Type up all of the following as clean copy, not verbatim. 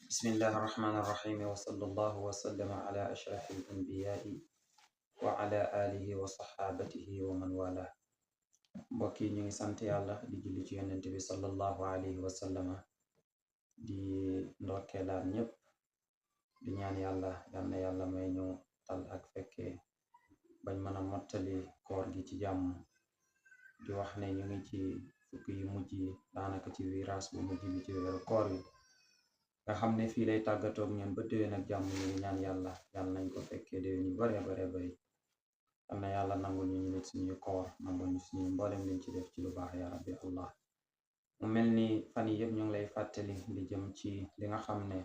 بسم الله الرحمن الرحيم وصلى الله وسلم على أشرف الأنبياء وعلى آله وصحابته ومن والاه. mbokk yi ñu ngi sant yàlla di julli ci yonent bi sallallahu alayhi wa sallama di ndokkeelaat ñëpp di ñaan yàlla yal na yàlla may ñu tal ak fekkee bañ mën a mottali koor gi ci jàmm. di wax ne ñu ngi ci fukki yu mujj yi daanaka ci virage bu mujj bi ci weeru koor yi nga xam ne fii lay tàggatoog ñun ba déwén ak jàmm. ñu ngi ñaan yàlla nañ ko fekkee déwén yu bare bari am na yàlla nangul ñu nit suñuy koor nangul ñu suñuy mboolem liñ ci def ci lu baax ya rabbi allah. mu mel ni fan yi yëpp ñu ngi lay fàttali li jëm ci li nga xam ne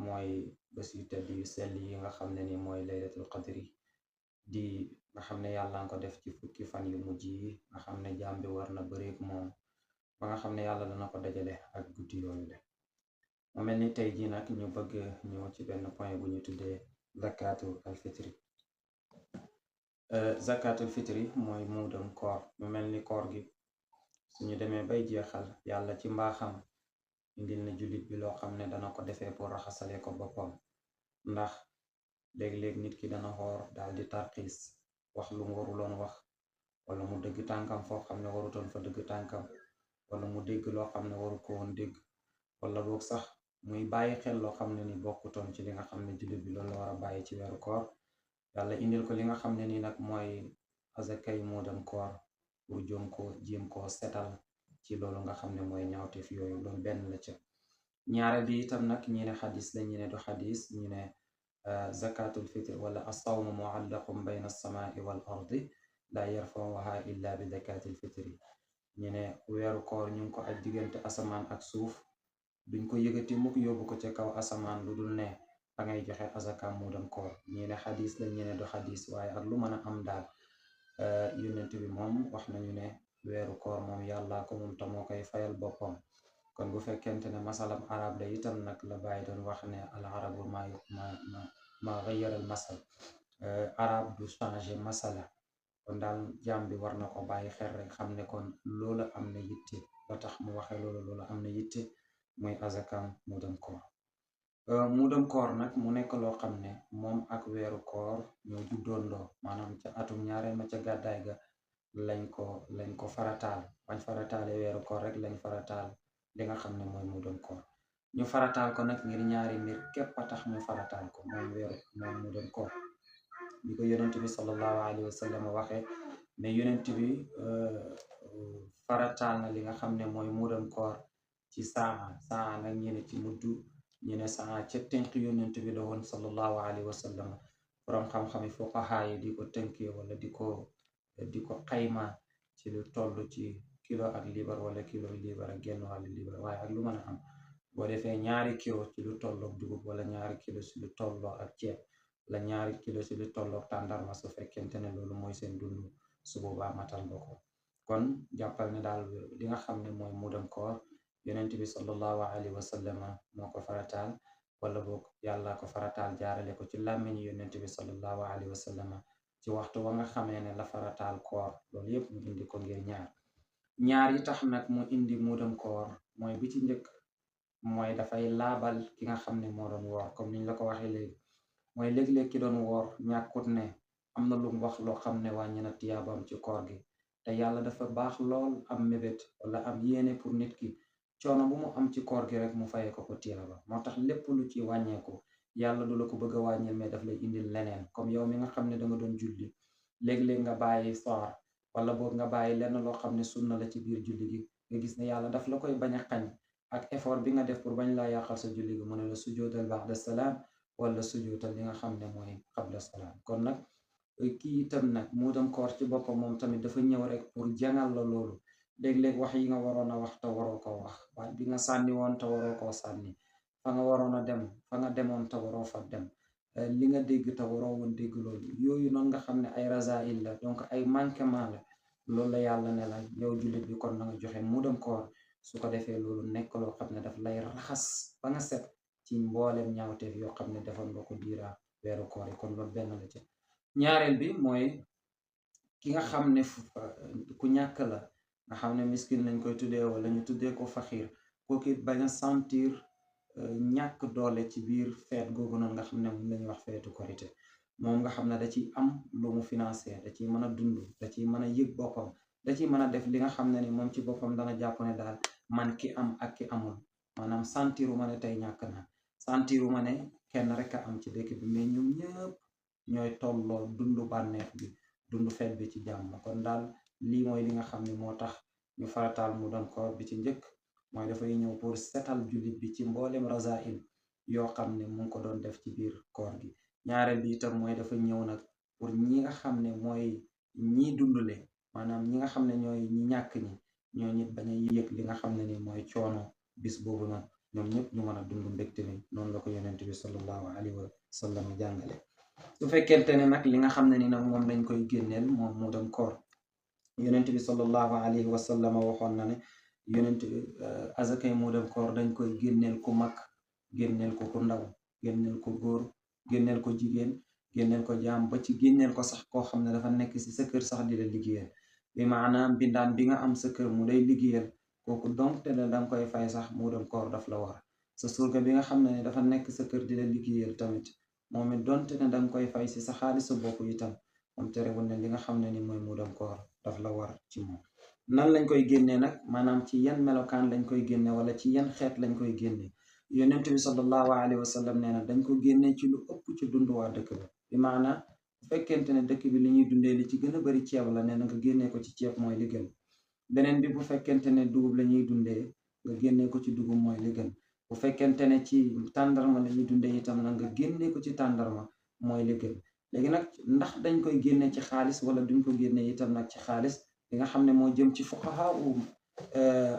mooy bés yu tedd yu sell yi nga xam ne ni mooy laylatul qadri di nga xam ne yàlla nga ko def ci fukki fan yu mujj yi nga xam ne jaam bi war na bëreek moom ba nga xam ne yàlla dana ko dajale ak guddi yooyu le. mu mel ni tey jii nag ñu bëgg ñëw ci benn point bu ñu tuddee zakatul alfitri. zakatul fitri mooy muudam koor. mu mel ni koor gi suñu demee bay jeexal yàlla ci mbaaxam indil na jullit bi loo xam ne dana ko defee pour raxasale ko boppam, ndax léeg-léeg nit ki dana xoor daal di tarxiis wax lu mu waruloon wax, wala mu dëgg tànkam foo xam ne warutoon fa dëgg tànkam, wala mu dégg loo xam ne waru ko woon dégg, wala boog sax muy bàyyi xel loo xam ne ni bokkutoon ci li nga xam ne jullit bi loolu la war a bàyyi ci weeru koor. yàlla indil ko li nga xam ne ni nag mooy azakay muudam koor pour jéem koo setal ci loolu nga xam ne mooy ñaawteef yooyu. loolu benn la ca. ñaareel bi itam nag ñi ne xadis la ñi ne du xadis, ñi ne zakatul fitr wala as-sawmu muallaqum bayna as-samaa'i wal ardi la yarfa'uha illa bi zakatil fitri. ñi ne weeru koor ñu ngi ko aj diggante asamaan ak suuf, duñ ko yëgati mukk yóbbu ko ca kaw asamaan lu dul ne da ngay joxe azaka muudam koor. ñi ne xadis la ñi ne du xadis, waaye ak lu mën a am daal yonent bi moom wax nañu ne weeru koor moom yàlla ko moom ta moo koy fayal boppam. kon bu fekkente ne masalam arab la itam nag la bàyyi doon wax ne al arabu ma gayyara al masal, arab du changer masala. kon daal jaam bi war na ko bàyyi xel rek xam ne kon loola am na yitte ba tax mu waxe loola am na yitte mooy azakam muudam koor. muudam koor nag mu nekk loo xam ne moom ak weeru koor ñoo juddoondoo, maanaam ca atum ñaareel ma ca gàddaay ga lañ ko farataal. bañ farataale weeru koor rek lañ farataal li nga xam ne mooy muudam koor. ñu farataal ko nag ngir ñaari mbir képp a tax ñu farataal ko, moom muudam koor. bi ko yonent bi sallallahu alayhi wa sallam waxee ne yonent bi farataal na li nga xam ne mooy muudam koor ci saa nag ñene ci muddu, ñu ne saa ca tënk yonent bi la woon sallallahu alayhi wa sallam. borom xam-xami fuqaha yi di ko tënkee wala di ko xayma ci lu toll ci kilo ak liibar wala kilo liibar ak genn wàllu liibar. waaye ak lu mën a am boo defee ñaari kilo ci lu tollook dugub, wala ñaari kilo ci lu tolloo ak ceeb, wala ñaari kilo ci lu tollook tàndarma, su fekkente ne loolu mooy seen dund, su boobaa matal nga ko. kon jàppal ne daal li nga xam ne mooy muudam koor yonent bi sallallahu alayhi wa sallam moo ko farataal, wala boog yàlla ko farataal jaarale ko ci làmmiñu yonent bi sallallahu alayhi wa sallam ci waxtu wa nga xamee ne la farataal koor. loolu yëpp mu indi ko ngir ñaar yi tax nag mu indi muudam koor mooy bi ci njëkk mooy dafay laabal ki nga xam ne moo doon woor. comme niñ la ko waxee léegi, mooy léeg-léeg ki doon woor ñàkkut ne am na lu mu wax loo xam ne wàññi na tiyaabam ci koor gi, te yàlla dafa baax lool am mébét wala am yéene pour nit ki coono bu mu am ci koor gi rek mu fayee ko tiyaaba. moo tax lépp lu ci wàññeeku yàlla du la ko bëgg a wàññil, mais daf lay indil leneen. comme yow mi nga xam ne da nga doon julli, léeg-léeg nga bàyyi soor wala boog nga bàyyi lenn loo xam ne sunna la ci biir julli gi, nga gis ne yàlla daf la koy bañ a xañ ak effort bi nga def pour bañ laa yàqal sa julli gi. mu ne la sujjóotal ba'da salaam wala sujjóotal li nga xam ne mooy qabla salaam. kon nag kii itam nag muudam koor ci boppam moom tamit dafa ñëw rek pour jangal la loolu. léeg-léeg wax yi nga waroon a wax te waroo koo wax, baat bi nga sànni woon te waroo koo sànni, fa nga waroon a dem fa nga demoon te waroo fa dem, li nga dégg te waroo woon dégg loolu. yooyu noonu nga xam ne ay rasail la, donc ay manquement la. loolu la yàlla ne la yow jullit bi kon na nga joxe muudam koor, su ko defee loolu nekk loo xam ne daf lay raxas ba nga set ci mbooleem ñaawteef yoo xam ne defoon nga ko diira weeru koor yi. kon loolu benn la ci. ñaareel bi mooy ki nga xam ne ku ñàkk la, nga nga xam ne miskin lañ koy tuddee wala ñu tuddee ko faxiir kooku it bañ a sentir ñàkk doole ci biir feet googu noonu nga xam ne moom la ñuy wax feetu korité moom nga xam ne da ciy am lu mu financé da ciy mën a dund da ciy mën a yëg boppam da ciy mën a def li nga xam ne ni moom ci boppam dana jàpp ne daal man ki am ak ki amul maanaam santiru ma ne tey ñàkk na santiru ma ne kenn rek a am ci dëkk bi mais ñoom ñëpp ñooy tolloo dundu bànneex bi dundu feet bi ci jàmm kon daal lii mooy li nga xam ne moo tax ñu farataal mu doon koor bi ci njëkk mooy dafay ñëw pour setal jullit bi ci mboolem rasail yoo xam ne mu ngi ko doon def ci biir koor gi ñaareel bi itam mooy dafa ñëw nag pour ñi nga xam ne mooy ñi dundule maanaam ñi nga xam ne ñooy ñi ñàkk ñi ñoo ñit bañ a yëg li nga xam ne ni mooy coono bis boobu nag ñoom ñëpp ñu mën a dund mbégte mi noonu la ko yonent bi sallallahu alayhi wa sallam jàngale su fekkente ne nag li nga xam ne ni nag moom lañ koy génneel moom mu dem koor yonent bi sallallahu alayhi wa sallam waxoon na ne yonent bi azakay mu dem koor dañ koy génneel ku mag génneel ko ku ndaw génneel ko góor génneel ko jigéen génneel ko jaam ba ci génneel ko sax koo xam ne dafa nekk si sa kër sax di la liggéeyal bi maanaam bindaan bi nga am sa kër mu lay liggéeyal kooku donc te ne danga koy fay sax mu dem koor daf la war sa surga bi nga xam ne dafa nekk sa kër di la liggéeyal tamit moom it donte ne danga koy fay si sa xaalis sa bopp itam moom terewul ne li nga xam ne ni mooy mu dem koor daf la war ci moom nan lañ koy génnee nag maanaam ci yan melokaan lañ koy génne wala ci yan xeet lañ koy génne yonent bi sallallahu alayhi wa sallam nee na dañ ko génnee ci lu ëpp ci dund waa dëkk ba bi maanaam bu fekkente ne dëkk bi li ñuy dundee li ci gën a bari ceeb la nee na nga génnee ko ci ceeb mooy li gën beneen bi bu fekkente ne dugub la ñuy dundee nga génnee ko ci dugub mooy li gën bu fekkente ne ci tàndarma la ñuy dundee itam na nga génnee ko ci tàndarma mooy li gën léegi nag ndax dañ koy génnee ci xaalis wala duñ ko génnee itam nag ci xaalis li nga xam ne moo jëm ci fuqahaa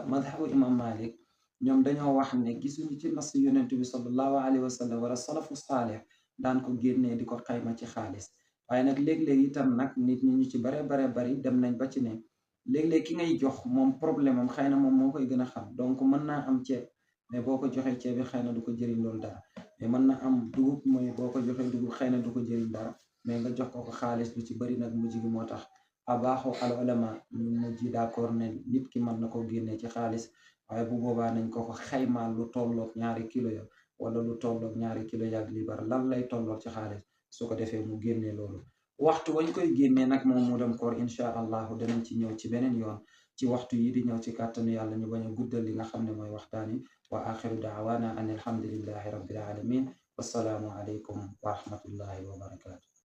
madhabu imam Malik ñoom dañoo wax ne gisuñu ci nas yonent bi sallallahu alayhi wa sallam wala salafu saalih daan ko génnee di ko xayma ci xaalis waaye nag léeg-léeg itam nag nit ñi ñu ci bare bari dem nañ ba ci ne léeg-léeg ki ngay jox moom problème am xëy na moom moo koy gën a xam donc mën naa am ceeb mais boo ko joxee ceeb bi xëy na du ko jëriñ loolu dara mais mën na am dugub mooy boo ko joxee dugub xëy na du ko jëriñ dara mais nga jox ko xaalis lu ci bari nag mujj gi moo tax abaaxu al ulama ñu mujj d'accord ne nit ki mën na ko génnee ci xaalis waaye bu boobaa nañ ko xaymaal lu tolloog 2 kilo ya wala lu tolloog 2 kilo yaag libar lan lay tolloog ci xaalis su ko defee mu génnee loolu waxtu wañ koy génnee nag moom mu dem koor insha allahu danañ ci ñëw ci beneen yoon ci waxtu yi di ñëw ci kàttanu yàlla ñu bañ a guddal li nga xam ne mooy waxtaani wa axiru daawaana an alhamdulillahi rabbil alamin wassalaamu aleykum wa rahmatullahi wa barakatu